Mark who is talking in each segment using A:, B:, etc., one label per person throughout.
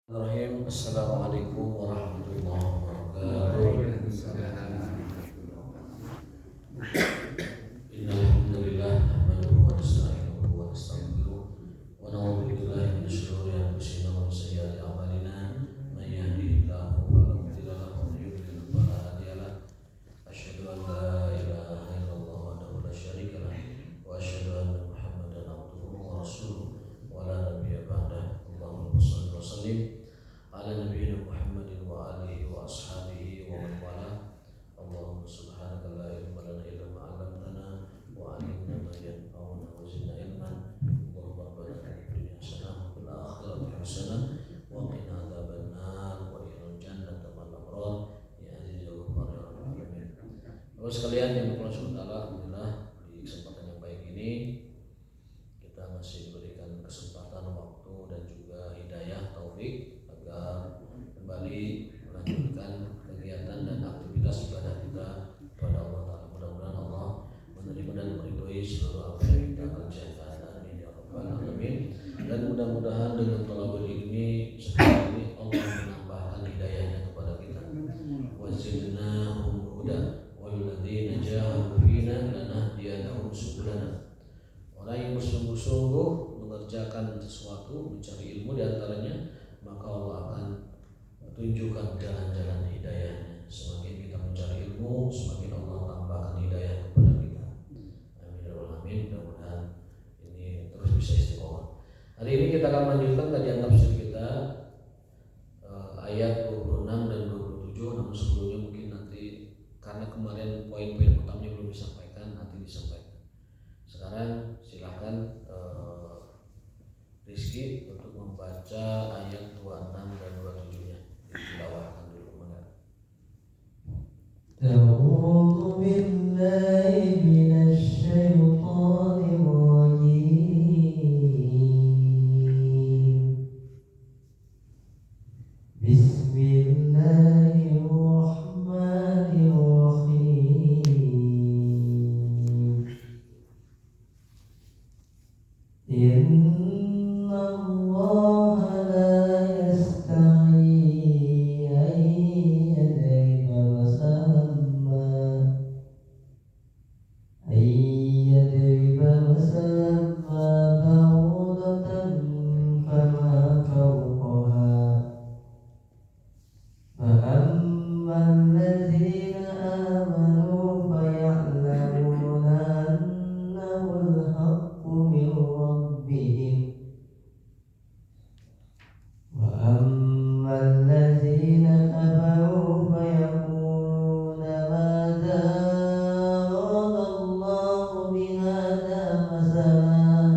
A: Bismillahirrahmanirrahim. Assalamualaikum warahmatullahi wabarakatuh. Innal hamdalillah nahmaduhu wa nasta'inuhu wa nastaghfiruh wa na'udzu billahi min shururi anfusina wa min sayyiati a'malina. May yahdihillahu fala mudilla lahu wa may yudlil fala hadiya lahu. Asyhadu an la ilaha illallah wahdahu la syarika lah wa asyhadu anna Muhammadan abduhu wa rasuluh wa la nabiyya ba'dahu. Allahumma shalli wa sallim ala nabiyina Muhammadin wa alihi wa ashabihi wa man wala. Allahumma subhanaka la ilma lana illa ma 'allamtana wa 'allimna ma yanfa'una wa zidna ilman. Allahumma rabbana atina fid dunya hasanah wa fil akhirati hasanah wa qina adzabannar wa adkhilna jannata ma'al abrar ya aziz ya ghaffar ya rabbal alamin. Bapak sekalian yang Allah Subhanahu wa taala, alhamdulillah di kesempatan yang baik ini kita masih diberikan kesempatan waktu dan juga hidayah taufik agar kembali melanjutkan kegiatan dan aktivitas ibadah kita kepada Allah Ta'ala. Mudah-mudahan Allah menerima dan meridhoi seluruh apa yang kita kerjakan. Amin ya rabbal alamin. Dan mudah-mudahan dengan thalabul ilmi seperti ini Allah menambahkan hidayahnya kepada kita. Wa zidnahum huda walladzina jahadu fina lanahdiyannahum subulana. Orang yang bersungguh-sungguh mengerjakan sesuatu, mencari ilmu diantaranya, maka Allah akan tunjukkan jalan-jalan hidayahnya. Semakin kita mencari ilmu, semakin Allah tambahkan hidayah kepada kita. Amin ya rabbal alamin. Mudah-mudahan ini terus bisa istiqomah. Hari ini kita akan melanjutkan kajian tafsir kita ayat 26 dan 27. Namun sebelumnya mungkin nanti karena kemarin poin-poin utamanya belum disampaikan, nanti disampaikan. Sekarang silakan Rizky untuk membaca ayat 26 dan 27-nya. Tilawahkan dulu, mana?
B: A'udzu billahi minasy syaithanir rajim. Bismillahirrahmanirrahim. Inna Allah la yastahi an yadriba masalan ma ba'udatan fama fawqaha fa ammal ladzina amanu faya'lamuna annahu al-haqqu min rabbihim wa ammal ladzina kafaru fayaquluna madza arada Allahu bihadza masalan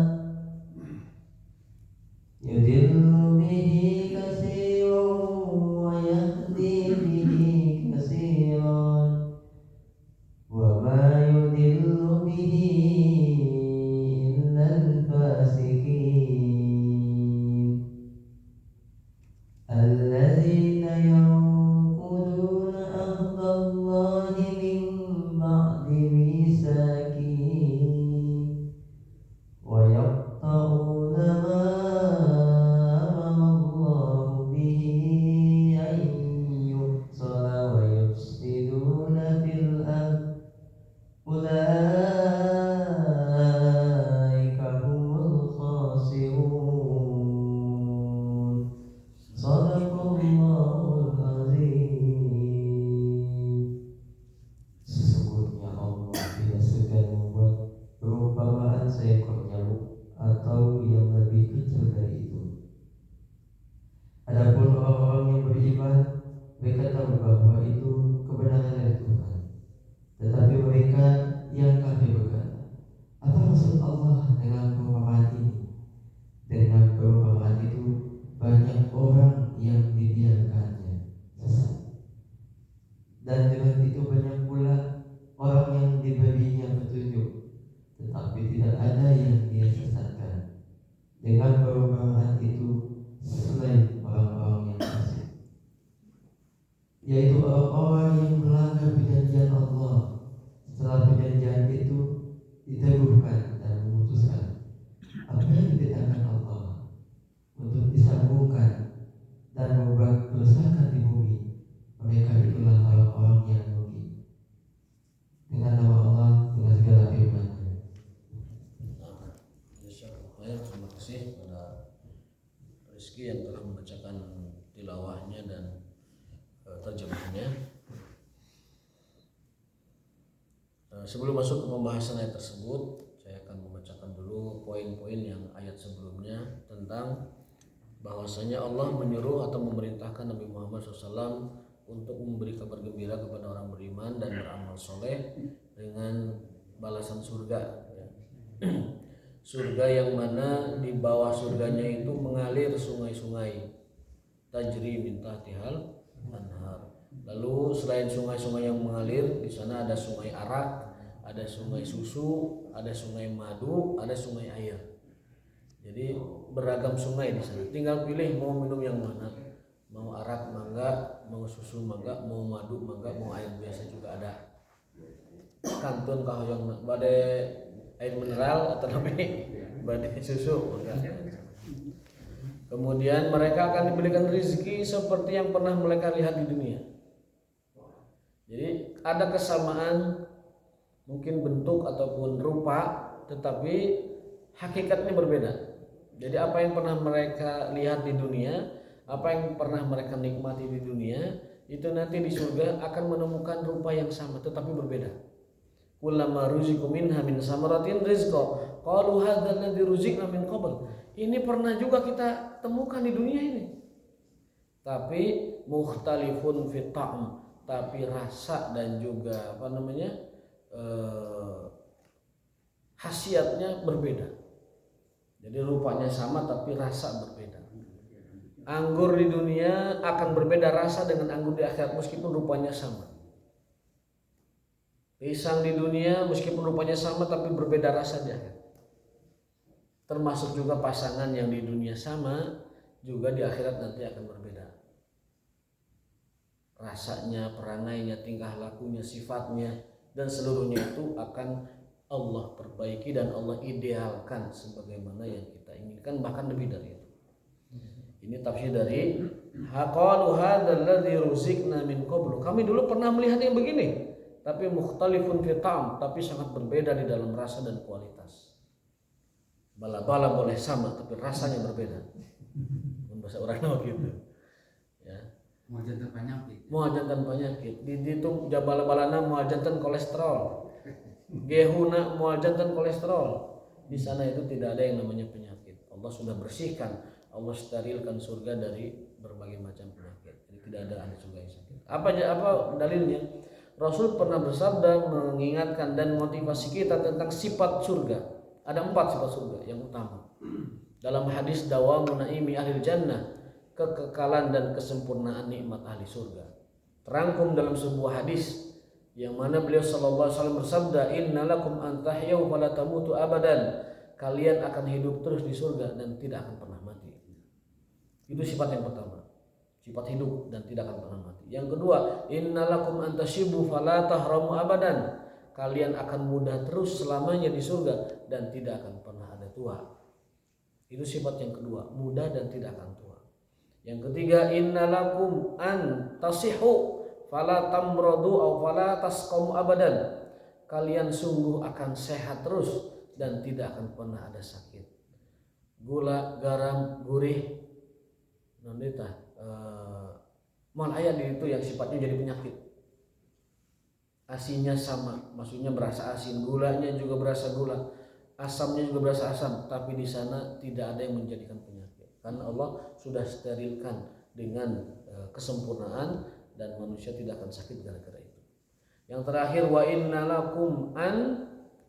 B: yudillu bihi katsiran wa yahdi bihi katsiran wa ma yudillu bihi illa al-fasiqin alladzina yanquduna ahda Allahi min ba'di mitsaqihi wa yaqta'una ma amara Allahu bihi an yusala wa yufsiduna fil ardh ulaika humul khasirun. Shadaqallahul azim. Sesungguhnya Allah tidak segan membuat perumpamaan seekor nyamuk atau yang lebih kecil dari itu. Adapun orang-orang yang beriman, mereka tahu bahwa itu kebenaran dari Tuhan. Tetapi mereka yang kafir berkata, apa maksud Allah dengan perumpamaan ini? Dengan perumpamaan itu banyak orang yang dibiarkannya sesat, dan dengan itu banyak pula orang yang diberinya petunjuk, tetapi tidak ada yang dia sesatkan dengan perumpamaan itu selain orang-orang yang fasik, yaitu orang-orang yang melanggar perjanjian Allah setelah perjanjian itu diteguhkan dan memutuskan apa yang ditetapkan Allah untuk disambungkan dan
A: sambil membacakan tilawahnya dan terjemahnya. Sebelum masuk ke pembahasan ayat tersebut, saya akan membacakan dulu poin-poin yang ayat sebelumnya tentang bahwasanya Allah menyuruh atau memerintahkan Nabi Muhammad SAW untuk memberi kabar gembira kepada orang beriman dan beramal soleh dengan balasan surga. Surga yang mana di bawah surganya itu mengalir sungai-sungai, tajri min tahtihal anhar. Lalu selain sungai-sungai yang mengalir, di sana ada sungai arak, ada sungai susu, ada sungai madu, ada sungai air. Jadi beragam sungai di sana. Tinggal pilih mau minum yang mana. Mau arak mangga, mau susu mangga, mau madu mangga, mau air biasa juga ada. Kantun kahoyong badai air mineral atau badai susu mangga. Kemudian mereka akan diberikan rezeki seperti yang pernah mereka lihat di dunia. Jadi ada kesamaan mungkin bentuk ataupun rupa, tetapi hakikatnya berbeda. Jadi apa yang pernah mereka lihat di dunia, apa yang pernah mereka nikmati di dunia, itu nanti di surga akan menemukan rupa yang sama tetapi berbeda. Kullama ruziqu minha min samaratin rizqa qalu hadzal ladzi ruziqna min qabl. Ini pernah juga kita temukan di dunia ini. Tapi mukhtalifun fi ta'm, tapi rasa dan juga khasiatnya berbeda. Jadi rupanya sama tapi rasa berbeda. Anggur di dunia akan berbeda rasa dengan anggur di akhirat meskipun rupanya sama. Pisang di dunia meskipun rupanya sama tapi berbeda rasa di akhirat. Termasuk juga pasangan yang di dunia sama juga di akhirat nanti akan berbeda. Rasanya, perangainya, tingkah lakunya, sifatnya dan seluruhnya itu akan Allah perbaiki dan Allah idealkan sebagaimana yang kita inginkan, bahkan lebih dari itu. Ini tafsir dari qalu hadzal ladzi ruziqna min qablu. Kami dulu pernah melihat yang begini, tapi mukhtalifun fi ta'am, tapi sangat berbeda di dalam rasa dan kualitas. Bala-bala boleh sama tapi rasanya berbeda. Bahasa orang Jawa gitu. Ya. Mual jantan penyakit. Di ditu jabala-balana mual jantan kolesterol. Gehuna mual jantan kolesterol. Di sana itu tidak ada yang namanya penyakit. Allah sudah bersihkan, Allah sterilkan surga dari berbagai macam penyakit. Jadi tidak ada surga yang sakit. Apa dalilnya? Rasul pernah bersabda mengingatkan dan motivasi kita tentang sifat surga. Ada 4 sifat surga yang utama. Dalam hadis dawamun naimi ahli jannah, kekekalan dan kesempurnaan nikmat ahli surga. Terangkum dalam sebuah hadis yang mana beliau sallallahu alaihi wasallam bersabda, "Innalakum an tahyau wa la tamutu abadan." Kalian akan hidup terus di surga dan tidak akan pernah mati. Itu sifat yang pertama. Sifat hidup dan tidak akan pernah mati. Yang kedua, innalakum antashibu fala tahramu abadan. Kalian akan muda terus selamanya di surga dan tidak akan pernah ada tua. Itu sifat yang kedua, muda dan tidak akan tua. Yang ketiga, innalakum antasihu fala tamradu aw fala tasqamu abadan. Kalian sungguh akan sehat terus dan tidak akan pernah ada sakit. Gula, garam, gurih, nondita mal ayat itu yang sifatnya jadi penyakit. Asinnya sama, maksudnya berasa asin, gulanya juga berasa gula, asamnya juga berasa asam, tapi di sana tidak ada yang menjadikan penyakit. Karena Allah sudah sterilkan dengan kesempurnaan dan manusia tidak akan sakit gara-gara itu. Yang terakhir, wa innalakum an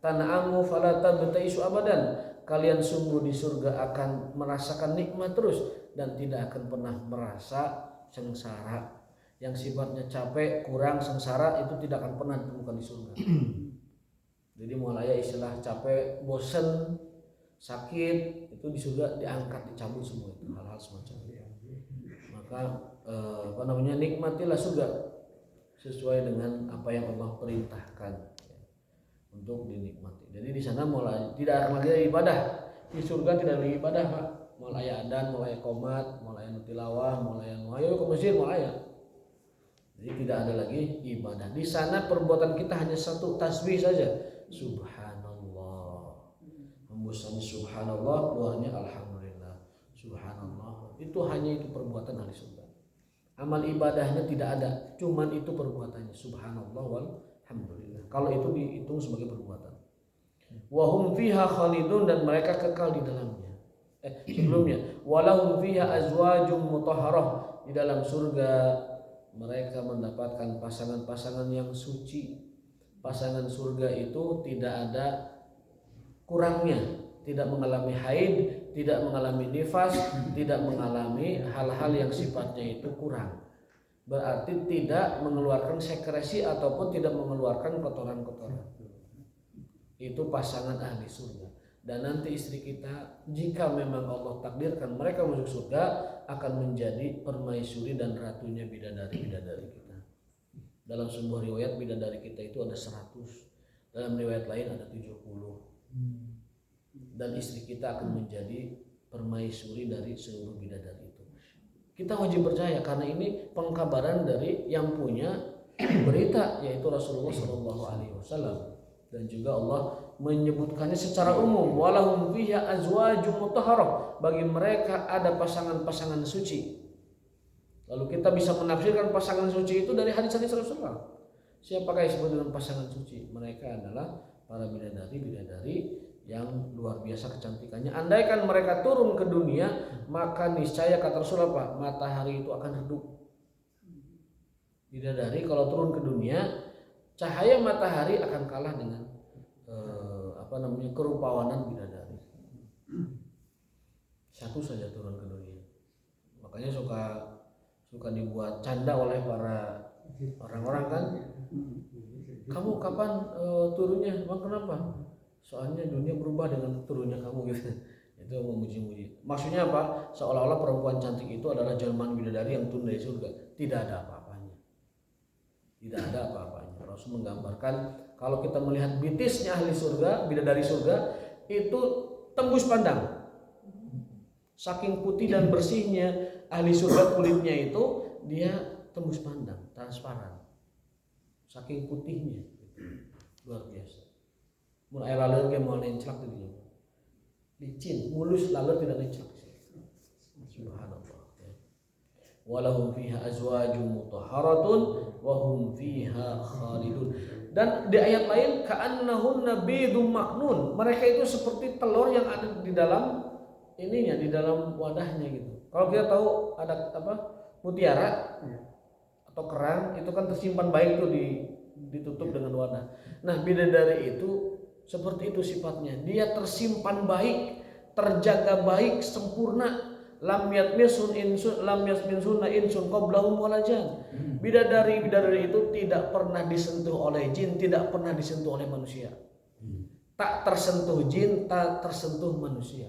A: tan'amu fala tabtaisu abadan. Kalian sungguh di surga akan merasakan nikmat terus dan tidak akan pernah merasa sengsara. Yang sifatnya capek, kurang, sengsara itu tidak akan pernah ditemukan di surga. Jadi mulai istilah capek, bosan, sakit itu di surga diangkat, dicabut semua itu hal-hal semacam itu. Maka nikmatilah surga sesuai dengan apa yang Allah perintahkan untuk dinikmati. Jadi di sana mulai tidak akan lagi ada ibadah. Di surga tidak ada ibadah, Pak. Mulai adan, mulai qomat, mulai tilawah, mulai ayo ke masjid, mulai ya. Jadi tidak ada lagi ibadah. Di sana perbuatan kita hanya satu, tasbih saja. Subhanallah. Hembusnya subhanallah, keluarnya alhamdulillah. Subhanallah.
C: Itu hanya itu perbuatan ahli surga. Amal ibadahnya tidak ada, cuman itu perbuatannya. Subhanallah walhamdulillah. Kalau itu dihitung sebagai perbuatan. Wa hum fiha khalidun, dan mereka kekal di dalamnya. Sebelumnya, walahum fiha azwajum mutahharah, di dalam surga mereka mendapatkan pasangan-pasangan yang suci. Pasangan surga itu tidak ada kurangnya, tidak mengalami haid, tidak mengalami nifas, tidak mengalami hal-hal yang sifatnya itu kurang. Berarti tidak mengeluarkan sekresi ataupun tidak mengeluarkan kotoran-kotoran. Itu pasangan ahli surga. Dan nanti istri kita, jika memang Allah takdirkan mereka masuk surga, akan menjadi permaisuri dan ratunya bidadari-bidadari kita. Dalam sebuah riwayat bidadari kita itu ada 100, dalam riwayat lain ada 70. Dan istri kita akan menjadi permaisuri dari seluruh bidadari itu. Kita wajib percaya karena ini pengkabaran dari yang punya berita, yaitu Rasulullah SAW. Dan juga Allah menyebutkannya secara umum, walahum fiha azwajum mutahharah, bagi mereka ada pasangan-pasangan suci. Lalu kita bisa menafsirkan pasangan suci itu dari hadis-hadis Rasulullah. Siapakah yang disebut dengan pasangan suci? Mereka adalah para bidadari-bidadari yang luar biasa kecantikannya. Andaikan mereka turun ke dunia, maka niscaya kata Rasulullah apa? Matahari itu akan redup. Bidadari kalau turun ke dunia, cahaya matahari akan kalah dengan kerupawanan bidadari. Satu saja turun ke dunia. Makanya suka dibuat canda oleh para orang-orang kan. Kamu kapan turunnya? Emang kenapa? Soalnya dunia berubah dengan turunnya kamu gitu. Itu memuji-muji. Maksudnya apa? Seolah-olah perempuan cantik itu adalah jelmaan bidadari yang turun dari surga. Tidak ada apa-apanya. Tidak ada apa-apanya. Rasul menggambarkan kalau kita melihat bitisnya ahli surga, bidadari surga itu tembus pandang. Saking putih dan bersihnya ahli surga kulitnya itu, dia tembus pandang, transparan. Saking putihnya, luar biasa. Mulai laler ke mau nenclak gitu. Licin, mulus laler tidak nenclak. Subhanallah. Walahum fiha azwajum mutahharatun wa hum fiha khalidun. Dan di ayat lain ka'annahunna bidum maknun, mereka itu seperti telur yang ada di dalam ininya, di dalam wadahnya gitu. Kalau kita tahu ada mutiara atau kerang itu kan tersimpan baik tuh ditutup dengan wadah. Nah, bidadari itu seperti itu sifatnya. Dia tersimpan baik, terjaga baik, sempurna. Lam yatmisun insun lam yasminsunna insun qablahum wala jan. Bidadari itu tidak pernah disentuh oleh jin, tidak pernah disentuh oleh manusia. Tak tersentuh jin, tak tersentuh manusia.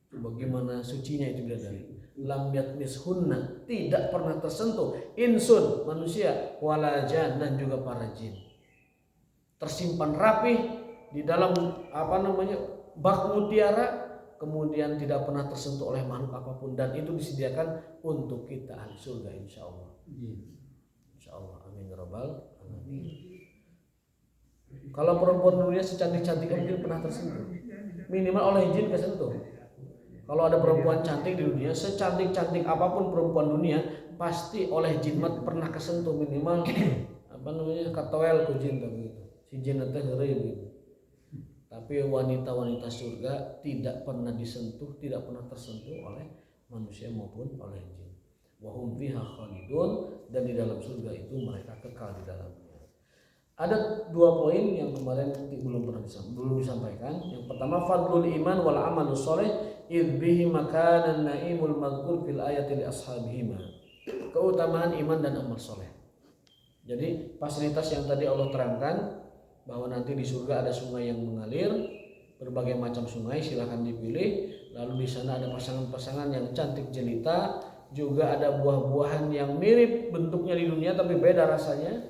C: Bagaimana sucinya itu bidadari. Lam yatmishunna, tidak pernah tersentuh insun manusia, wala jan, dan juga para jin. Tersimpan rapih di dalam bak mutiara, kemudian tidak pernah tersentuh oleh makhluk apapun, dan itu disediakan untuk kita ahli surga insyaallah. Insyaallah, amin ya rabbal alamin. Kalau perempuan dunia secantik-cantiknya mungkin pernah tersentuh, minimal oleh jin kesentuh. Kalau ada perempuan cantik di dunia, secantik-cantik apapun perempuan dunia, pasti oleh jimat pernah kesentuh, minimal katowel ku jin begitu. Si jin teh heureuy begitu. Tapi wanita-wanita surga tidak pernah disentuh, tidak pernah tersentuh oleh manusia maupun oleh jin. Wa hum fiha khalidun, dan di dalam surga itu mereka kekal di dalamnya. Ada 2 poin yang kemarin belum disampaikan. Yang pertama, fadlul iman wal amalus shalih idh bihi makanan naimul madhkur fil ayati li ashabihima. Keutamaan iman dan amal soleh. Jadi fasilitas yang tadi Allah terangkan, bahwa nanti di surga ada sungai yang mengalir, berbagai macam sungai, silahkan dipilih. Lalu di sana ada pasangan-pasangan yang cantik jelita, juga ada buah-buahan yang mirip bentuknya di dunia tapi beda rasanya.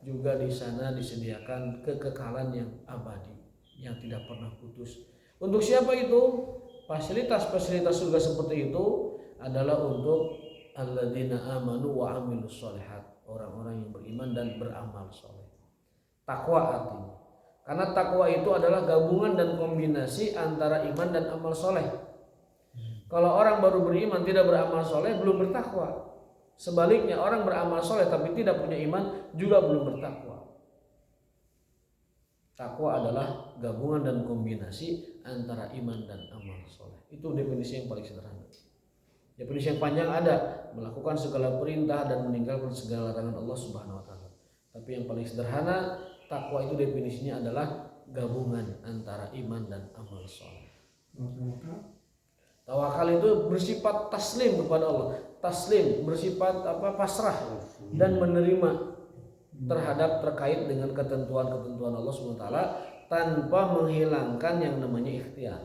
C: Juga di sana disediakan kekekalan yang abadi, yang tidak pernah putus. Untuk siapa itu? Fasilitas-fasilitas surga seperti itu adalah untuk alladzina amanu wa amilus sholihat, orang-orang yang beriman dan beramal soleh. Takwa artinya. Karena takwa itu adalah gabungan dan kombinasi antara iman dan amal soleh. Kalau orang baru beriman tidak beramal soleh belum bertakwa. Sebaliknya orang beramal soleh tapi tidak punya iman juga belum bertakwa. Takwa adalah gabungan dan kombinasi antara iman dan amal soleh. Itu definisi yang paling sederhana. Definisi yang panjang ada melakukan segala perintah dan meninggalkan segala larangan Allah Subhanahu wa taala. Tapi yang paling sederhana, takwa itu definisinya adalah gabungan antara iman dan amal soleh. Tawakal itu bersifat taslim kepada Allah. Taslim bersifat pasrah dan menerima terhadap terkait dengan ketentuan-ketentuan Allah SWT tanpa menghilangkan yang namanya ikhtiar.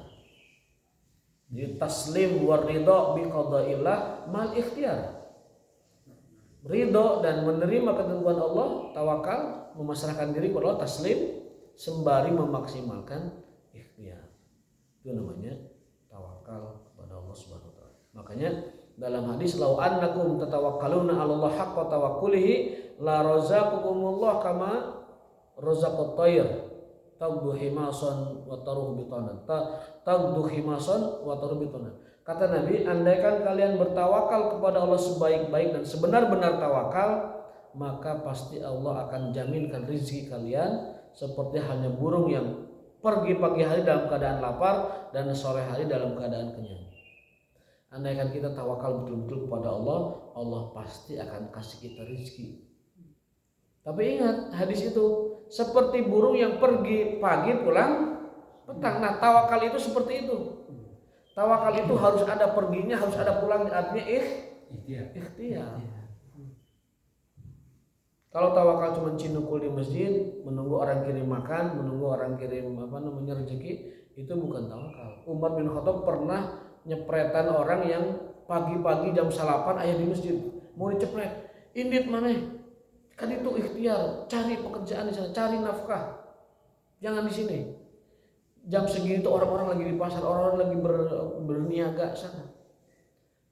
C: Jadi taslim war ridha bi qadaillah mal ikhtiar. Ridho dan menerima ketentuan Allah, tawakal, memasrahkan diri kepada Allah, taslim sembari memaksimalkan ikhtiar. Itu namanya tawakal kepada Allah Subhanahu wa taala. Makanya dalam hadis lau annakum tatawakkaluna 'ala Allah haqqa tawakkulihi la razaqakumullah kama razaqat tayr tagdu himasan wa taruhu bitanan tagdu himasan wa taruhu bitanan. Kata Nabi, andaikan kalian bertawakal kepada Allah sebaik-baik dan sebenar-benar tawakal, maka pasti Allah akan jaminkan rezeki kalian seperti halnya burung yang pergi pagi hari dalam keadaan lapar dan sore hari dalam keadaan kenyang. Andaikan kita tawakal betul-betul kepada Allah, Allah pasti akan kasih kita rezeki. Tapi ingat hadis itu seperti burung yang pergi pagi pulang petang. Nah, tawakal itu seperti itu. Tawakal itu harus ada perginya, harus ada pulangnya, artinya ikhtiar. Kalau tawakal cuma cinukul di masjid, menunggu orang kirim makan, menunggu orang kirim rezeki, itu bukan tawakal. Umar bin Khattab pernah nyepretan orang yang pagi-pagi jam 8 ayah di masjid, mau dicepret, indit mana? Kan itu ikhtiar, cari pekerjaan di sana, cari nafkah. Jangan di sini. Jam segini itu orang-orang lagi di pasar, orang-orang lagi berniaga sana.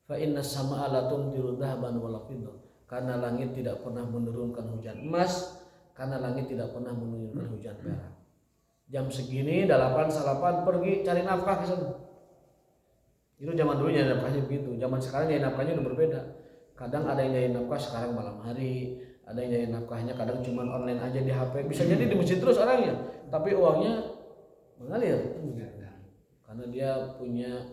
C: Fa inna samaa'a la tumtiru dhahaban wala fiddah. Karena langit tidak pernah menurunkan hujan emas, karena langit tidak pernah menurunkan hujan perak. Jam segini 8 salapan pergi cari nafkah ke sana. Itu zaman dulu nyari nafkahnya begitu. Zaman sekarang nyari nafkahnya udah berbeda. Kadang ada yang nyari nafkah sekarang malam hari, ada yang nyari nafkahnya kadang cuma online aja di HP. Bisa jadi di masjid terus orangnya, tapi uangnya mengalir karena dia punya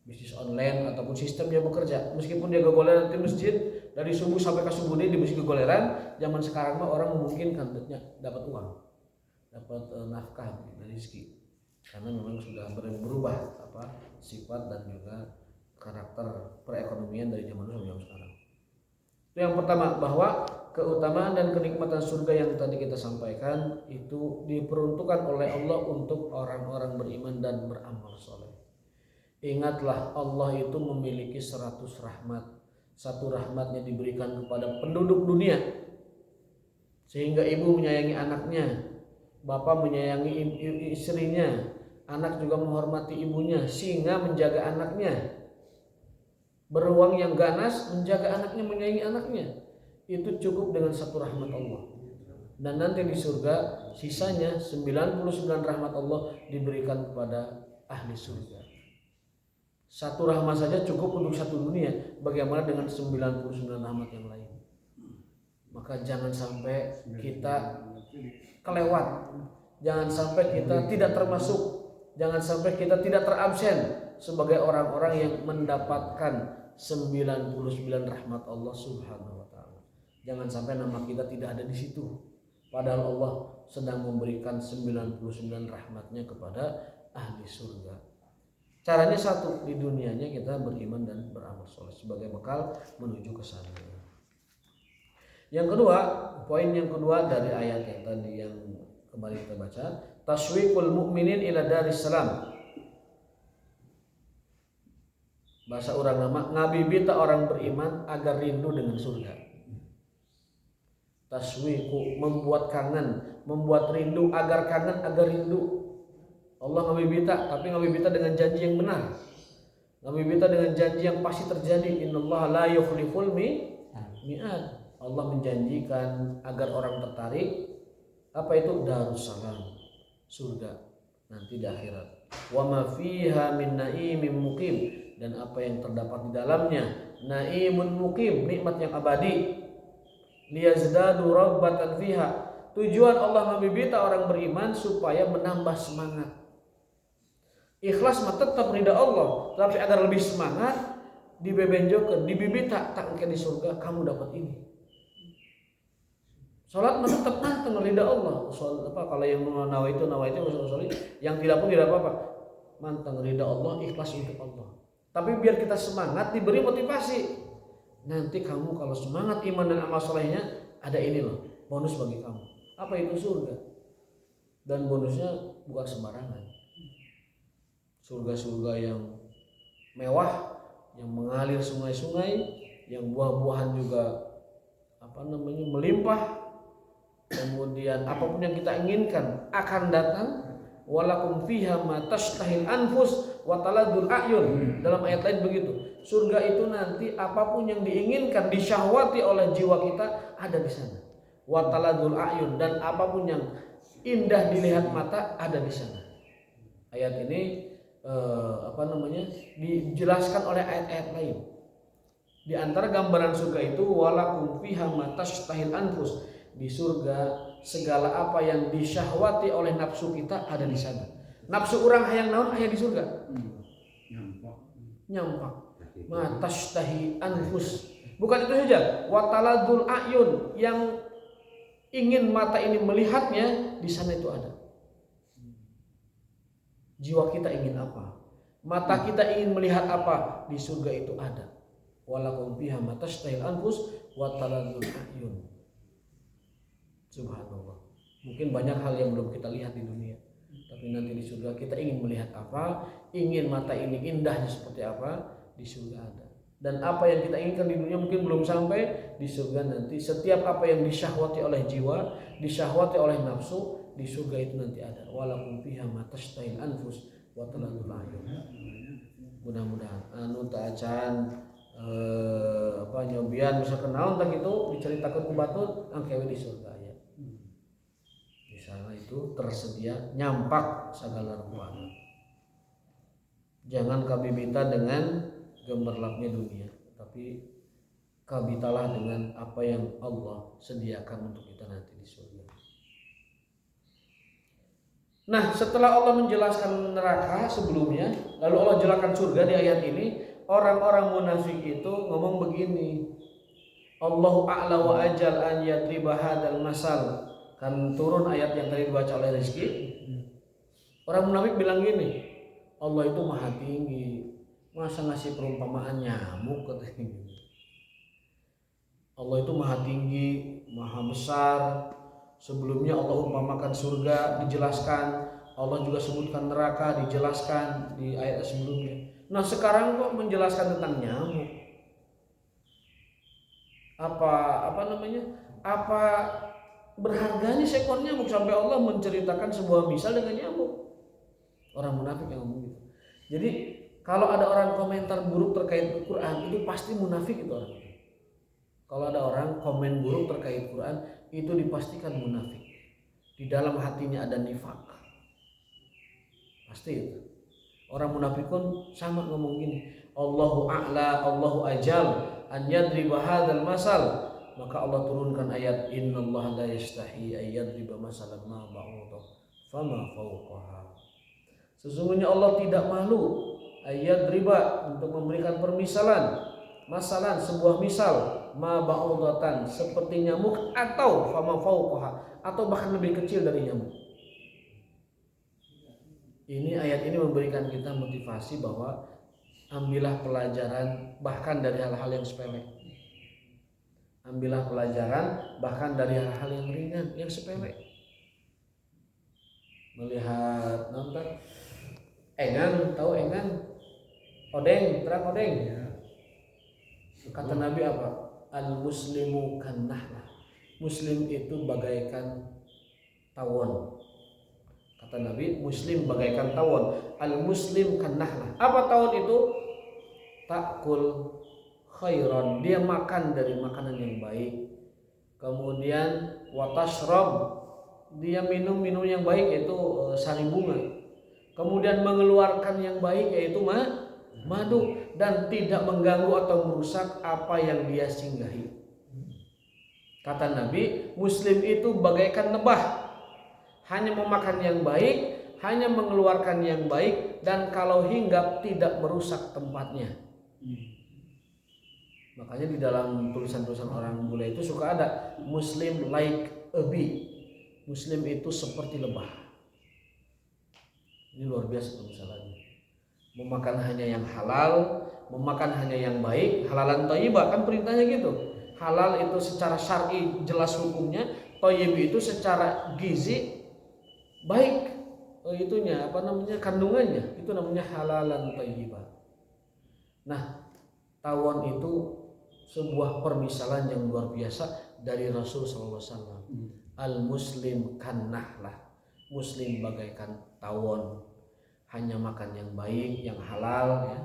C: bisnis online ataupun sistem dia bekerja. Meskipun dia gogoleran di masjid dari subuh sampai ke subuh dia di masjid gogoleran, zaman sekarang mah orang memungkinkan dapat uang, dapat nafkah dari rezeki, karena memang sudah berubah sifat dan juga karakter perekonomian dari zaman dulu sampai sekarang. Itu yang pertama, bahwa keutamaan dan kenikmatan surga yang tadi kita sampaikan itu diperuntukkan oleh Allah untuk orang-orang beriman dan beramal soleh. Ingatlah, Allah itu memiliki 100 rahmat. Satu rahmatnya diberikan kepada penduduk dunia, sehingga ibu menyayangi anaknya, bapak menyayangi istrinya, anak juga menghormati ibunya, singa menjaga anaknya, beruang yang ganas menjaga anaknya, menyayangi anaknya. Itu cukup dengan satu rahmat Allah. Dan nanti di surga sisanya 99 rahmat Allah diberikan kepada ahli surga. Satu rahmat saja cukup untuk satu dunia, bagaimana dengan 99 rahmat yang lain? Maka jangan sampai kita kelewat, jangan sampai kita tidak termasuk, jangan sampai kita tidak terabsen sebagai orang-orang yang mendapatkan 99 rahmat Allah Subhanahu wa taala. Jangan sampai nama kita tidak ada di situ, padahal Allah sedang memberikan 99 rahmatnya kepada ahli surga. Caranya satu, di dunianya kita beriman dan beramal soleh sebagai bekal menuju ke sana. Yang kedua, poin yang kedua dari ayat yang tadi yang kemarin kita baca, taswiqul mu'minin ila daris salam. Bahasa orang nama, ngabibita orang beriman agar rindu dengan surga. Taswiqu, membuat kangen, membuat rindu, agar kangen, agar rindu. Allah ngabibita, tapi ngabibita dengan janji yang benar. Ngabibita dengan janji yang pasti terjadi. Innallaha la yukhliful mi'ad. Allah menjanjikan agar orang tertarik. Apa itu? Darussalam, surga nanti di akhirat. Wa ma fiha min na'imin muqim, dan apa yang terdapat di dalamnya. Naimun muqim, nikmat yang abadi. Liyazdadu raghbatan fiha. Tujuan Allah membibita orang beriman supaya menambah semangat. Ikhlas mah tetap ridha Allah, tapi agar lebih semangat dibebenjokeun, dibibita tak engke di surga kamu dapat ini. Salat mah tetap nantang ridha Allah. Soal apa kalau yang nawaitu yang tidak pun tidak apa-apa. Mantang ridha Allah, ikhlas untuk Allah. Tapi biar kita semangat, diberi motivasi. Nanti kamu kalau semangat iman dan amal solehnya, ada ini loh, bonus bagi kamu. Apa itu? Surga. Dan bonusnya bukan sembarangan. Surga-surga yang mewah, yang mengalir sungai-sungai, yang buah-buahan juga melimpah. Kemudian apapun yang kita inginkan akan datang. Walakum fiha ma tashtahil anfus wa taladul a'yun. Dalam ayat lain begitu. Surga itu nanti apapun yang diinginkan, disyahwati oleh jiwa kita ada di sana. Wa taladul a'yun, dan apapun yang indah dilihat mata ada di sana. Ayat ini dijelaskan oleh ayat-ayat lain. Di antara gambaran surga itu walakum fiha ma tashtahil anfus. Di surga segala apa yang disyahwati oleh nafsu kita ada di sana. Nafsu orang hayang naon aya di surga. Nyampak. Ma tashtahi anfus. Bukan itu saja, wa taladul a'yun, yang ingin mata ini melihatnya di sana itu ada. Jiwa kita ingin apa? Mata kita ingin melihat apa? Di surga itu ada. Walakum fiha ma tashtahil anfus wa taladul a'yun. Subhanallah. Mungkin banyak hal yang belum kita lihat di dunia, tapi nanti di surga kita ingin melihat apa, ingin mata ini indahnya seperti apa, di surga ada. Dan apa yang kita inginkan di dunia mungkin belum sampai, di surga nanti setiap apa yang disyahwati oleh jiwa, disyahwati oleh nafsu, di surga itu nanti ada. Walakum fiha ma tashtahil anfus wa taladul a'yun. Mudah-mudahan anu teu acan nyobian misalkan naon tak gitu diceritakeun ku batur angkewe di surga. Sana itu tersedia nyampak segala rupanya. Jangan kabibita dengan gemerlapnya dunia, tapi kabitalah dengan apa yang Allah sediakan untuk kita nanti di surga. Nah, setelah Allah menjelaskan neraka sebelumnya, lalu Allah jelaskan surga di ayat ini. Orang-orang munafik itu ngomong begini, Allahu a'la wa ajal an yadriba hadzal masal. Kan turun ayat yang tadi dibaca oleh Rizky. Orang munafik bilang gini, Allah itu maha tinggi, masa ngasih perumpamaan nyamuk katanya. Allah itu maha tinggi, maha besar. Sebelumnya Allah umpamakan surga, dijelaskan. Allah juga sebutkan neraka, dijelaskan di ayat sebelumnya. Nah sekarang kok menjelaskan tentang nyamuk? Apa berharganya seekor nyamuk sampai Allah menceritakan sebuah misal dengan nyamuk? Orang munafik yang ngomong gitu. Jadi kalau ada orang komentar buruk terkait Al-Quran, itu pasti munafik itu orang. Kalau ada orang komen buruk terkait Quran, itu dipastikan munafik. Di dalam hatinya ada nifak. Pasti itu. Orang munafik pun sama ngomong gini, Allahu a'la, Allahu ajal an yadriba hadzal masal. Maka Allah turunkan ayat innallaha la yastahi ay yadriba masalan ma ba'udah fama fawqaha. Sesungguhnya Allah tidak malu ay yadriba, untuk memberikan permisalan, masalan sebuah misal, ma ba'udatan seperti nyamuk, atau fama fawqaha, atau bahkan lebih kecil dari nyamuk. Ini ayat ini memberikan kita motivasi bahwa ambillah pelajaran bahkan dari hal-hal yang sepele. Ambillah pelajaran bahkan dari hal-hal yang ringan, yang sepele. Melihat nonton engan, tahu engan? Odeng, terang odeng. Kata Nabi apa? Al-muslimu kannahlah. Muslim itu bagaikan tawon. Kata Nabi, muslim bagaikan tawon. Al-muslim kannahlah. Apa tawon itu? Ta'kul khairan, dia makan dari makanan yang baik. Kemudian watashrab, dia minum yang baik, yaitu sari bunga. Kemudian mengeluarkan yang baik, yaitu madu dan tidak mengganggu atau merusak apa yang dia singgahi. Kata Nabi, muslim itu bagaikan lebah, hanya memakan yang baik, hanya mengeluarkan yang baik, dan kalau hinggap tidak merusak tempatnya. Makanya di dalam tulisan-tulisan orang bule itu suka ada muslim like a bee. Muslim itu seperti lebah. Ini luar biasa misalnya. Memakan hanya yang halal, memakan hanya yang baik, halalan thayyibah kan perintahnya gitu. Halal itu secara syar'i jelas hukumnya, thayyib itu secara gizi baik itunya kandungannya, itu namanya halalan thayyibah. Nah, tawon itu sebuah permisalan yang luar biasa dari Rasul SAW. Al muslim kan nahlah, muslim bagaikan tawon, hanya makan yang baik, yang halal ya.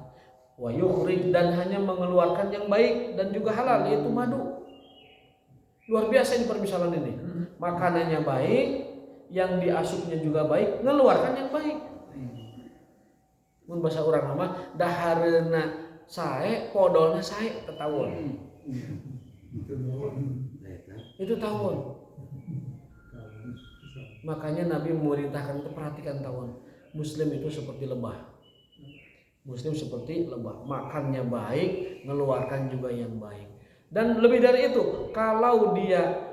C: Wa yukhrij, dan hanya mengeluarkan yang baik dan juga halal, yaitu madu. Luar biasa ini permisalan ini. Makanannya baik, yang diasupnya juga baik, ngeluarkan yang baik. Mun bahasa orang mah dahareuna sae, podolna sae tetawon. Itu tawon. Makanya Nabi memerintahkan itu, perhatikan tawon. Muslim itu seperti lebah. Muslim seperti lebah, makannya baik, mengeluarkan juga yang baik. Dan lebih dari itu, kalau dia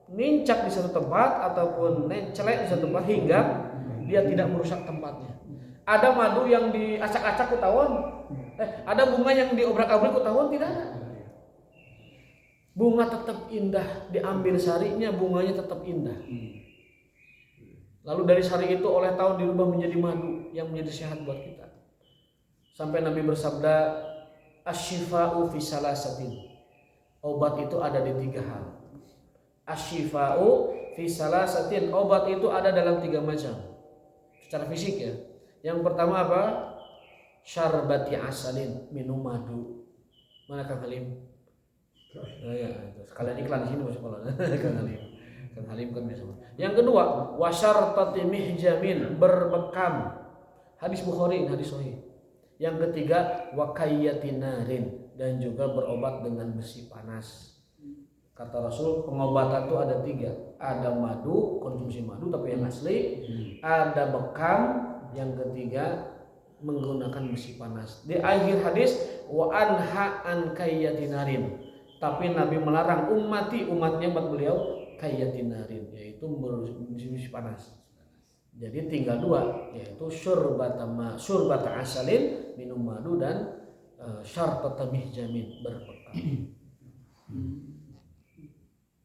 C: nincak di satu tempat ataupun celek di satu tempat hingga dia tidak merusak tempatnya. Ada madu yang diacak-acak ku tawon, ada bunga yang diobrak-abrik ku tawon, tidak ada. Bunga tetap indah, diambil sarinya, bunganya tetap indah. Lalu dari sari itu oleh tawon dirubah menjadi madu yang menjadi sehat buat kita. Sampai Nabi bersabda, asyifa'u fi salasatin. Obat itu ada di 3 hal. Asyifa'u fi salasatin. Obat itu ada dalam 3 macam. Secara fisik ya. Yang pertama apa? Syarbati asalin, minum madu. Mana Kang Halim? Oh ya, sekalian iklan di sini masuk kalau Kang Halim. Kang Halim kan biasa. Yang kedua, wasyartati mihjamin, berbekam. Hadis Bukhari, hadis sahih. Yang ketiga, wakayatinarin, dan juga berobat dengan besi panas. Kata Rasul, pengobatan itu ada 3. Ada madu, konsumsi madu tapi yang asli. Ada bekam. Yang ketiga, menggunakan besi panas. Di akhir hadis, wa anha an kayatinarin. Tapi Nabi melarang umatnya buat beliau kayatinarin, yaitu besi panas. Jadi tinggal 2, yaitu syurbata asalin, minum madu, dan syartata mihjamin, berbekam.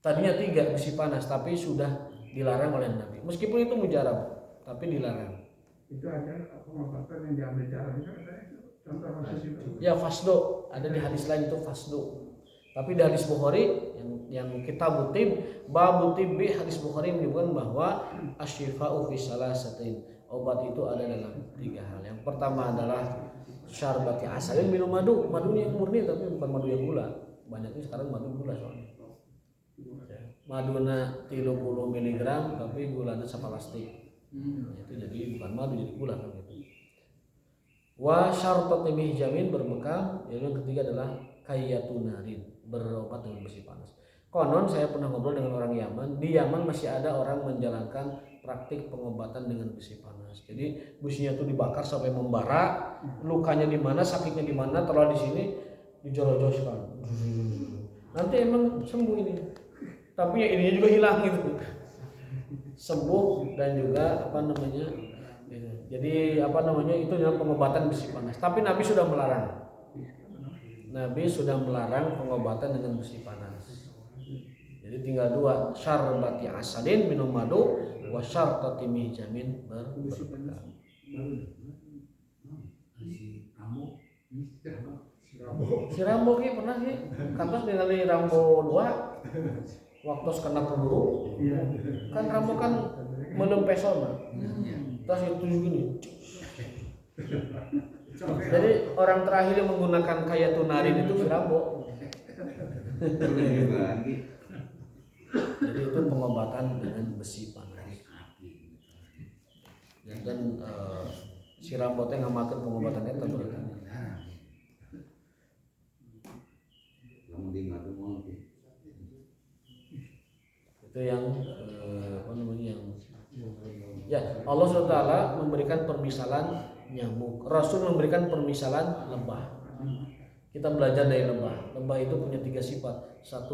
C: Tadinya 3 besi panas, tapi sudah dilarang oleh Nabi. Meskipun itu mujarab, tapi dilarang.
D: Itu ada pengobatan yang diambil darah itu ada contoh kasus itu.
C: Ya fasdo, ada di hadis lain itu fasdo. Tapi di hadis Bukhari yang kitab bab tibbi, hadis Bukhari menyebutkan bahwa asyifa'u fi salasatin. Obat itu ada dalam 3 hal. Yang pertama adalah syarbati asalin, minum madu. Madunya yang murni tapi bukan madu yang gula. Banyaknya sekarang madu gula soalnya. Maduna 30 mg tapi gulanya sepalastik. Itu jadi bukan madu, jadi gula kan gitu. Wa syartati mihjamin, berbekam. Yang ketiga adalah kayatunarin, berobat dengan besi panas. Konon saya pernah ngobrol dengan orang Yaman. Di Yaman masih ada orang menjalankan praktik pengobatan dengan besi panas. Jadi besinya itu dibakar sampai membara, lukanya di mana, sakitnya di mana, taruh di sini, dijoloskan. Nanti emang sembuh ini. Tapi ya ininya juga hilang gitu. Sembuh dan juga jadi itu adalah pengobatan besi panas. Tapi Nabi sudah melarang. Nabi sudah melarang pengobatan dengan besi panas. Jadi tinggal 2, syarbati asalin, minum madu, wa syartati mihjamin, berbekam. Si Rambo ki pernah ki kantos ningali Rambo 2 waktu kena peluru. Kan Rambo kan meuleuh pesona. Terus itu gini. Jadi orang terakhir yang menggunakan kayatunarin itu si Rambo. Jadi itu pengobatan dengan besi panas. Dan si Rambo teh ngamakeun pengobatan eta berarti. Itu yang apa namanya, yang ya Allah SWT memberikan permisalan nyamuk, Rasul memberikan permisalan lebah. Kita belajar dari lebah. Lebah itu punya 3 sifat. 1,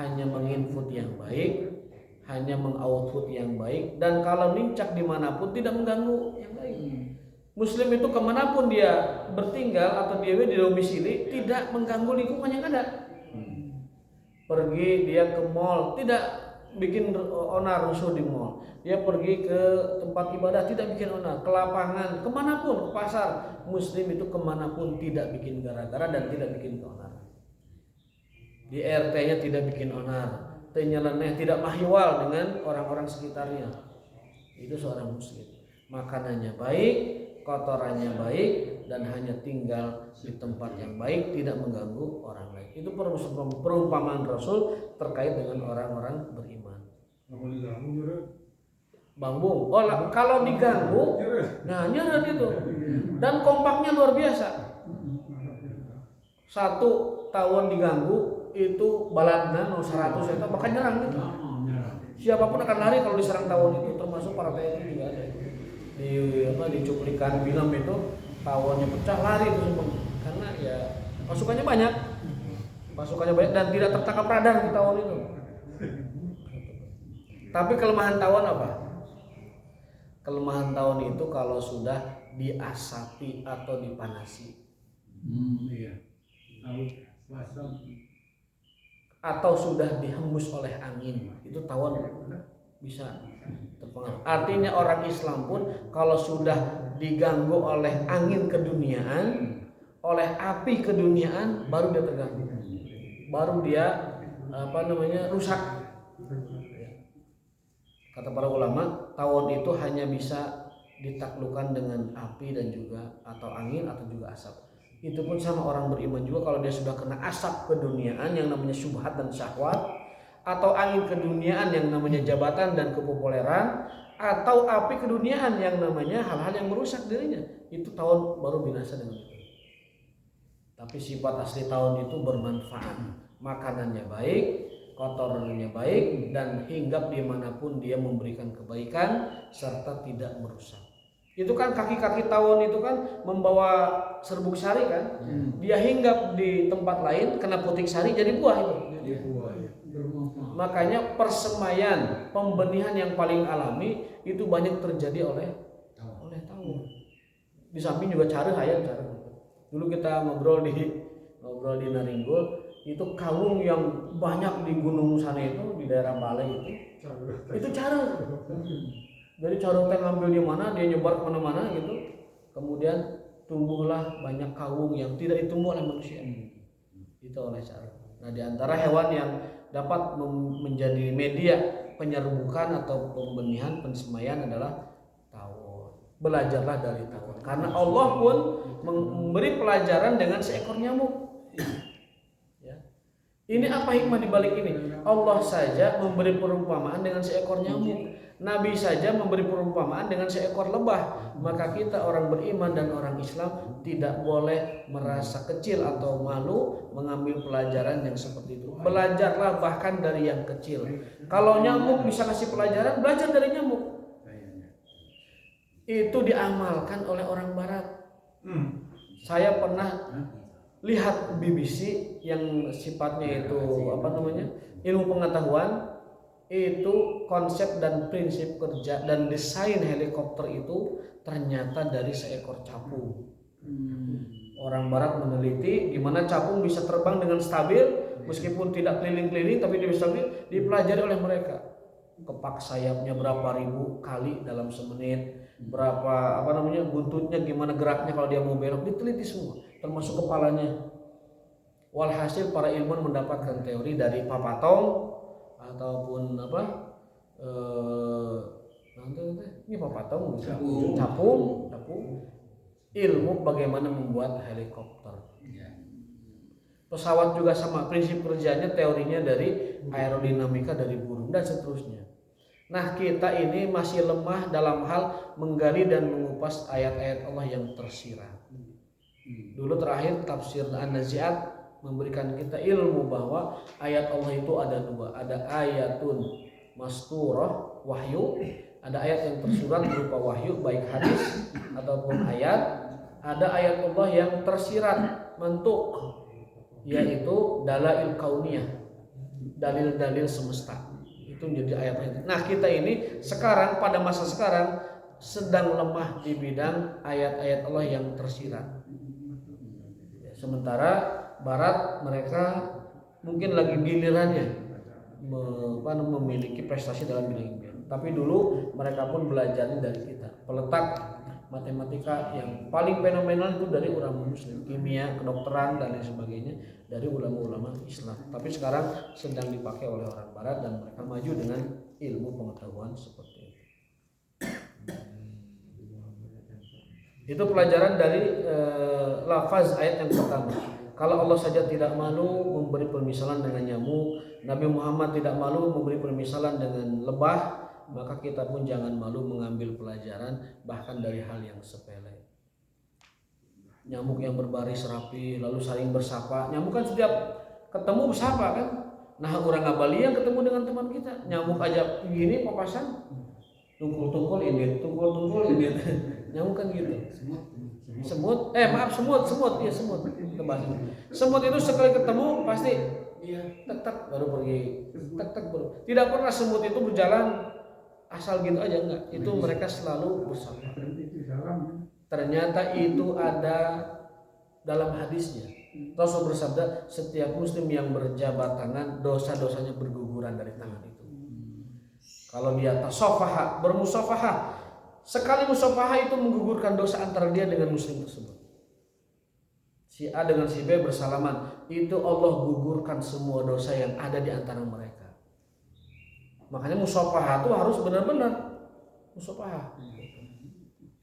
C: hanya menginput yang baik, hanya mengoutput yang baik, dan kalau nincak dimanapun tidak mengganggu yang lain. Muslim itu kemanapun dia bertinggal atau dia di domisili tidak mengganggu lingkungan yang ada. Pergi dia ke mall tidak bikin onar, rusuh di mall. Dia pergi ke tempat ibadah tidak bikin onar, ke lapangan, kemanapun, ke pasar. Muslim itu kemanapun tidak bikin gara-gara dan tidak bikin onar. Di RT-nya tidak bikin onar, nyeleneh, tidak mahiwal dengan orang-orang sekitarnya. Itu seorang muslim. Makanannya baik, kotorannya baik, dan hanya tinggal di tempat yang baik, tidak mengganggu orang lain. Itu perumpamaan Rasul terkait dengan orang-orang beriman. Bambung, kalau diganggu, nah nyeret itu, dan kompaknya luar biasa. 1 tahun diganggu itu baladna 100 itu bakal nyerang gitu. Siapapun akan lari kalau diserang tawon itu, termasuk para TNI juga ada itu. Di cuplikan film itu tawonnya pecah lari itu semua. Karena ya pasukannya banyak dan tidak tertangkap radar di tawon itu. Tapi kelemahan tawon apa? Kelemahan tawon itu kalau sudah diasapi atau dipanasi. Atau sudah dihembus oleh angin, itu tawon bisa terpengaruh. Artinya orang Islam pun kalau sudah diganggu oleh angin keduniaan, oleh api keduniaan, baru dia terganggu, baru dia rusak. Kata para ulama, tawon itu hanya bisa ditaklukkan dengan api dan juga atau angin atau juga asap. Itu pun sama orang beriman juga, kalau dia sudah kena asap keduniaan yang namanya syubhat dan syahwat, atau angin keduniaan yang namanya jabatan dan kepopuleran, atau api keduniaan yang namanya hal-hal yang merusak dirinya, itu tawon baru binasa dengan itu. Tapi sifat asli tawon itu bermanfaat, makanannya baik, kotorannya baik, dan hinggap dimanapun dia memberikan kebaikan serta tidak merusak. Itu kan kaki-kaki tawon itu kan membawa serbuk sari kan, dia hinggap di tempat lain kena putik sari jadi buah itu. Makanya persemaian, pembenihan yang paling alami itu banyak terjadi oleh tawon. Di samping juga cara hayam cara. Dulu kita ngobrol di Naringgul, itu kawung yang banyak di gunung sana itu di daerah Balai itu cara. Jadi cara teh ngambil di mana, dia nyebar kemana-mana gitu. Kemudian tumbuhlah banyak kawung yang tidak ditumbuh oleh manusia. Itu oleh cara. Nah, di antara hewan yang dapat menjadi media penyerbukan atau pembenihan pensemaian adalah tawon. Belajarlah dari tawon. Karena Allah pun memberi pelajaran dengan seekor nyamuk. Ini apa hikmah di balik ini? Allah saja memberi perumpamaan dengan seekor nyamuk. Nabi saja memberi perumpamaan dengan seekor lebah. Maka kita orang beriman dan orang Islam tidak boleh merasa kecil atau malu mengambil pelajaran yang seperti itu. Belajarlah bahkan dari yang kecil. Kalau nyamuk bisa kasih pelajaran, belajar dari nyamuk. Itu diamalkan oleh orang Barat. Saya pernah lihat BBC yang sifatnya itu ilmu pengetahuan, itu konsep dan prinsip kerja dan desain helikopter itu ternyata dari seekor capung. Orang Barat meneliti gimana capung bisa terbang dengan stabil meskipun tidak keliling-keliling tapi dia bisa stabil, dipelajari oleh mereka. Kepak sayapnya berapa ribu kali dalam semenit, berapa buntutnya gimana geraknya kalau dia mau belok, diteliti semua termasuk kepalanya. Walhasil para ilmuwan mendapatkan teori dari papatong ataupun ini papatong capung ilmu bagaimana membuat helikopter. Pesawat juga sama, prinsip kerjanya teorinya dari aerodinamika dari burung dan seterusnya. Nah, kita ini masih lemah dalam hal menggali dan mengupas ayat-ayat Allah yang tersirat. Dulu terakhir tafsir An-Nazi'at memberikan kita ilmu bahwa ayat Allah itu ada dua, ada ayatun masturah wahyu, ada ayat yang tersurat berupa wahyu baik hadis ataupun ayat, ada ayat Allah yang tersirat bentuk yaitu dalail kauniyah, dalil-dalil semesta. Itu menjadi ayat-ayat. Nah, kita ini sekarang pada masa sekarang sedang lemah di bidang ayat-ayat Allah yang tersirat. Sementara Barat mereka mungkin lagi gilirannya memiliki prestasi dalam bidang ilmiah. Tapi dulu mereka pun belajarnya dari kita. Peletak matematika yang paling fenomenal itu dari ulama muslim, kimia, kedokteran dan lain sebagainya dari ulama-ulama Islam. Tapi sekarang sedang dipakai oleh orang Barat dan mereka maju dengan ilmu pengetahuan seperti itu. Itu pelajaran dari lafaz ayat yang pertama. Kalau Allah saja tidak malu memberi permisalan dengan nyamuk, Nabi Muhammad tidak malu memberi permisalan dengan lebah, maka kita pun jangan malu mengambil pelajaran bahkan dari hal yang sepele. Nyamuk yang berbaris rapi lalu saling bersapa. Nyamuk kan setiap ketemu bersapa kan. Nah, orang Ngabali yang ketemu dengan teman kita, nyamuk aja begini papasan, tungkul ini. Nyamuk kan gitu. Semut iya semut. Semut itu sekali ketemu pasti tek baru pergi, tek baru. Tidak pernah semut itu berjalan asal gitu aja, enggak. Itu mereka selalu bersama. Ternyata itu ada dalam hadisnya. Rasul bersabda, setiap muslim yang berjabat tangan, dosa-dosanya berguguran dari tangan itu. Kalau dia tasafaha, bermusafahah, sekali musafahah itu menggugurkan dosa antara dia dengan muslim tersebut. Si A dengan si B bersalaman, itu Allah gugurkan semua dosa yang ada di antara mereka. Makanya musafahah itu harus benar-benar musafahah.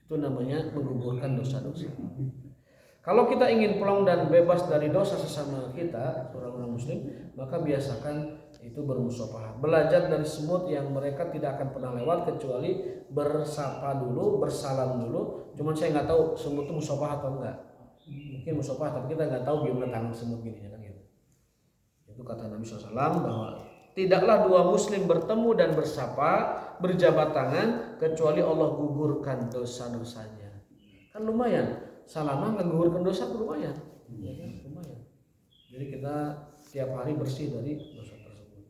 C: Itu namanya menggugurkan dosa-dosa. Kalau kita ingin plong dan bebas dari dosa sesama kita, orang-orang muslim, maka biasakan itu bermusafahah. Belajar dari semut yang mereka tidak akan pernah lewat kecuali bersapa dulu, bersalam dulu. Cuman saya nggak tahu semut itu musafahah atau enggak. Mungkin musafahah, tapi kita nggak tahu gimana tangan semut gini kan gitu. Itu kata Nabi SAW bahwa tidaklah dua muslim bertemu dan bersapa, berjabat tangan kecuali Allah gugurkan dosa-dosanya. Kan lumayan, salaman menggugurkan dosa itu lumayan. Ya kan? Lumayan. Jadi kita tiap hari bersih dari dosa tersebut.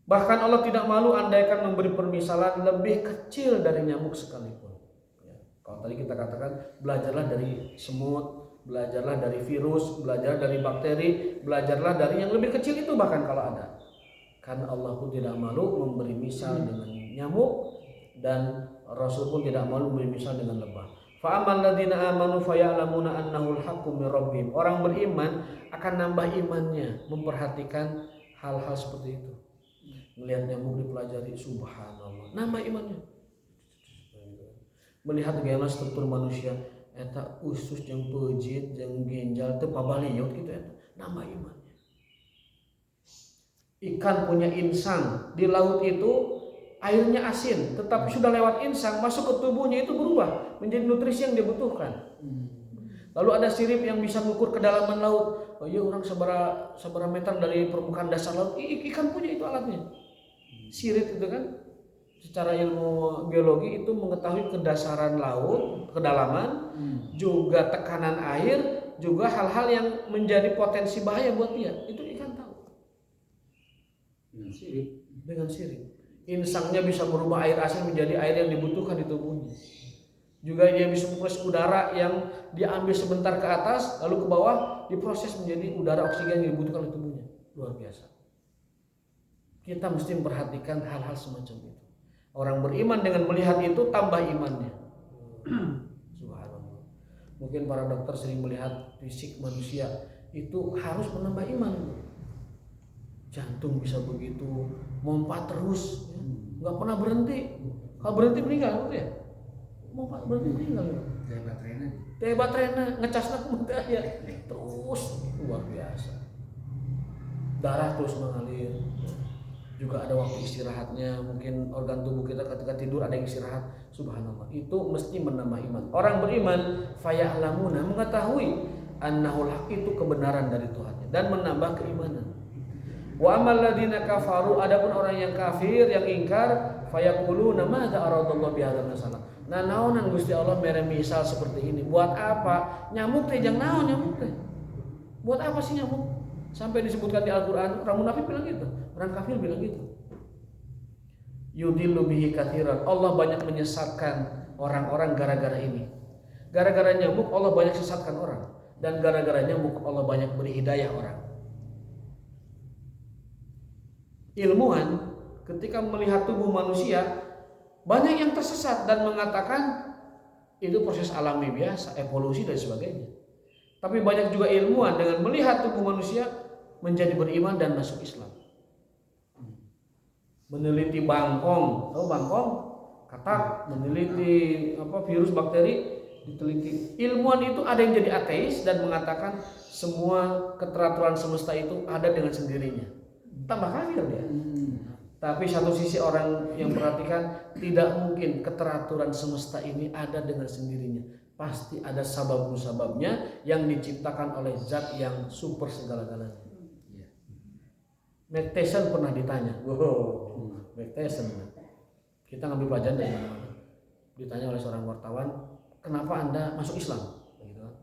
C: Bahkan Allah tidak malu andaikan memberi permisalan lebih kecil dari nyamuk sekalipun. Kalau tadi kita katakan belajarlah dari semut, belajarlah dari virus, belajar dari bakteri, belajarlah dari yang lebih kecil itu bahkan kalau ada. Karena Allah pun tidak malu memberi misal dengan nyamuk dan Rasul pun tidak malu memberi misal dengan lebah. Fa ammal ladzina amanu fayalamuna annahu al-haqqu mir rabbihim. Orang beriman akan nambah imannya, memperhatikan hal-hal seperti itu. Melihat nyamuk dipelajari, subhanallah, nambah imannya. Melihat bagaimana struktur manusia, eta usus yang pejit, yang ginjal teu pabaliot gitu eta, nambah imannya. Ikan punya insang, di laut itu airnya asin, tetapi sudah lewat insang masuk ke tubuhnya itu berubah menjadi nutrisi yang dibutuhkan. Lalu ada sirip yang bisa mengukur kedalaman laut. Oh iya, orang seberapa meter dari permukaan dasar laut, ikan punya itu alatnya. Sirip itu kan secara ilmu biologi itu mengetahui kedasaran laut, kedalaman, juga tekanan air, juga hal-hal yang menjadi potensi bahaya buat dia. Itu ikan tahu. Dengan sirip. Insangnya bisa merubah air asin menjadi air yang dibutuhkan di tubuhnya. Juga dia bisa mengproses udara yang diambil sebentar ke atas lalu ke bawah diproses menjadi udara oksigen yang dibutuhkan di tubuhnya. Luar biasa. Kita mesti memperhatikan hal-hal semacam itu. Orang beriman dengan melihat itu tambah imannya. Subhanallah. Mungkin para dokter sering melihat fisik manusia itu harus menambah iman. Jantung bisa begitu, mompat terus, ya. Nggak pernah berhenti. Kalau berhenti meninggal, ya. Mompat berhenti meninggal. Kayak baterainya ngecasnya kemudian ya. Terus luar biasa. Darah terus mengalir. Juga ada waktu istirahatnya, mungkin organ tubuh kita ketika tidur ada yang istirahat. Subhanallah, itu mesti menambah iman. Orang beriman faya'lamuna, mengetahui annahul haq itu kebenaran dari Tuhannya dan menambah keimanan. Wa amal ladina kafaru, adapun orang yang kafir yang ingkar, fayaquluna madza aradallahu bihadzal masalah. Nah naonan Gusti Allah mere misal seperti ini. Buat apa? Nyamuk teh jangan naon nyamuk teh. Buat apa sih nyamuk? Sampai disebutkan di Al-Qur'an, orang munafik bilang gitu, orang kafir bilang gitu. Yudillu bihi katsiran. Allah banyak menyesatkan orang-orang gara-gara ini. Gara-gara nyamuk Allah banyak sesatkan orang, dan gara-gara nyamuk Allah banyak beri hidayah orang. Ilmuwan ketika melihat tubuh manusia banyak yang tersesat dan mengatakan itu proses alami biasa, evolusi dan sebagainya. Tapi banyak juga ilmuwan dengan melihat tubuh manusia menjadi beriman dan masuk Islam. Meneliti bangkong, tahu bangkong? Katak, meneliti virus, bakteri, diteliti. Ilmuwan itu ada yang jadi ateis dan mengatakan semua keteraturan semesta itu ada dengan sendirinya. Tambah kafir dia. Tapi satu sisi orang yang perhatikan, tidak mungkin keteraturan semesta ini ada dengan sendirinya. Pasti ada sabab-musababnya yang diciptakan oleh zat yang super segala-galanya. Mike Tyson pernah ditanya, Mike Tyson, kita ngambil pelajaran dari mana-mana. Ditanya oleh seorang wartawan, kenapa Anda masuk Islam?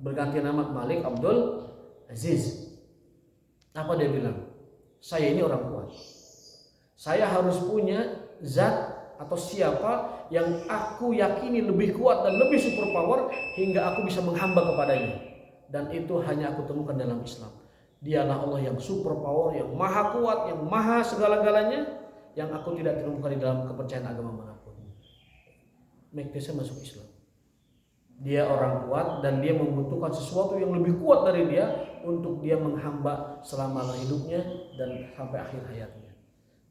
C: Berganti nama Malik Abdul Aziz. Apa dia bilang? Saya ini orang kuat. Saya harus punya zat atau siapa yang aku yakini lebih kuat dan lebih super power hingga aku bisa menghamba kepadanya. Dan itu hanya aku temukan dalam Islam. Dialah Allah yang super power, yang maha kuat, yang maha segala-galanya, yang aku tidak temukan di dalam kepercayaan agama manapun. Mike Tyson masuk Islam. Dia orang kuat dan dia membutuhkan sesuatu yang lebih kuat dari dia untuk dia menghamba selama hidupnya dan sampai akhir hayatnya.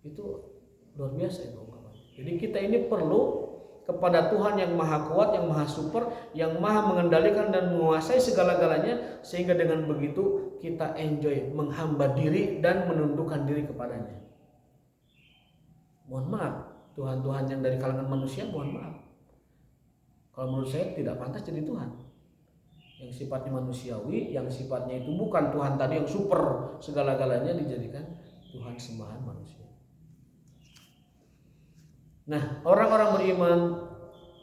C: Itu luar biasa itu ungkapan. Jadi kita ini perlu kepada Tuhan yang maha kuat, yang maha super, yang maha mengendalikan dan menguasai segala-galanya, sehingga dengan begitu kita enjoy menghamba diri dan menundukkan diri kepadanya. Mohon maaf, Tuhan-Tuhan yang dari kalangan manusia, mohon maaf, kalau menurut saya tidak pantas jadi Tuhan. Yang sifatnya manusiawi, yang sifatnya itu bukan Tuhan tadi yang super segala-galanya, dijadikan Tuhan sembahan manusia. Nah, orang-orang beriman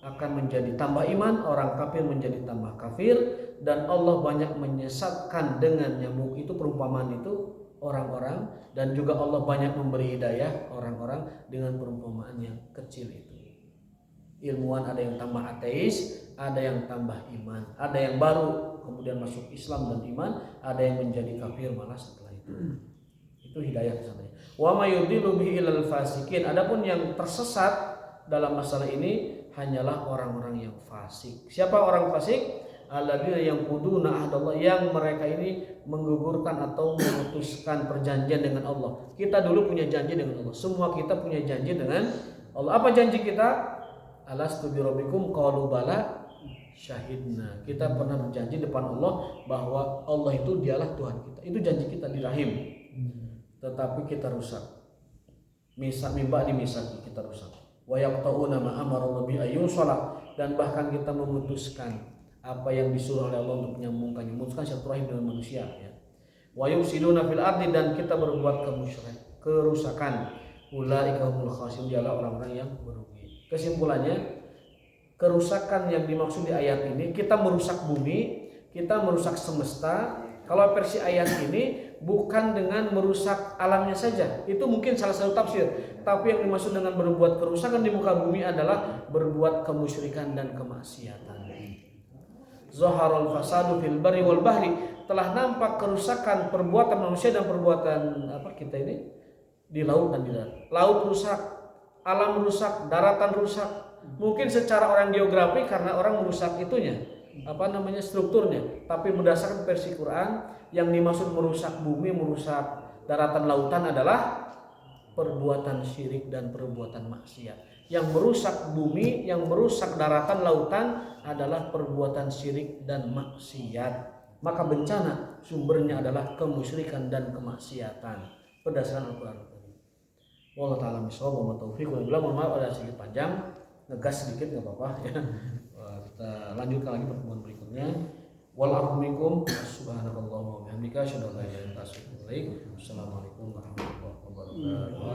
C: akan menjadi tambah iman, orang kafir menjadi tambah kafir, dan Allah banyak menyesatkan dengan nyamuk itu, perumpamaan itu orang-orang, dan juga Allah banyak memberi hidayah orang-orang dengan perumpamaan yang kecil itu. Ilmuwan ada yang tambah ateis, ada yang tambah iman, ada yang baru kemudian masuk Islam dan iman, ada yang menjadi kafir malah setelah itu. Itu hidayah kesananya. Wa may yudillu bihi ilal fasikin. Adapun yang tersesat dalam masalah ini hanyalah orang-orang yang fasik. Siapa orang fasik? Alladzina yanquduna ahdallah, yang mereka ini menggugurkan atau memutuskan perjanjian dengan Allah. Kita dulu punya janji dengan Allah. Semua kita punya janji dengan Allah. Apa janji kita? Alastu birabbikum qalu bala syahidna. Kita pernah berjanji depan Allah bahwa Allah itu dialah Tuhan kita. Itu janji kita di rahim. Tetapi kita rusak. Misak mimba di misak kita rusak. Wa yaqta'una ma amara bi ayyusala, dan bahkan kita memutuskan apa yang disuruh oleh Allah untuk menyambungkan silaturahim dengan manusia, ya. Wa yufsiduna fil ardi, dan kita berbuat kerusakan. Ulaika humul khasirun, dialah orang-orang yang merugi. Kesimpulannya, kerusakan yang dimaksud di ayat ini, kita merusak bumi, kita merusak semesta. Kalau versi ayat ini bukan dengan merusak alamnya saja, itu mungkin salah satu tafsir. Tapi yang dimaksud dengan berbuat kerusakan di muka bumi adalah berbuat kemusyrikan dan kemaksiatan. Zaharul fasadu fil barri wal bahri, telah nampak kerusakan perbuatan manusia dan perbuatan kita ini di laut dan di darat. Laut rusak, alam rusak, daratan rusak. Mungkin secara orang geografi karena orang merusak itunya, strukturnya. Tapi berdasarkan versi Quran, yang dimaksud merusak bumi, merusak daratan lautan adalah perbuatan syirik dan perbuatan maksiat. Yang merusak bumi, yang merusak daratan lautan adalah perbuatan syirik dan maksiat. Maka bencana sumbernya adalah kemusyrikan dan kemaksiatan berdasarkan Al-Quran. Wallahu ta'ala bishawab wa taufiq. Mohon maaf ada sedikit panjang, ngegas sedikit nggak apa-apa ya. Kita lanjutkan lagi pertemuan berikutnya. Wal a'fu minkum. Subhanakallahumma wa bihamdika asyhadu an la ilaha illa anta astaghfiruka wa atubu ilaik. Assalamualaikum warahmatullahi wabarakatuh.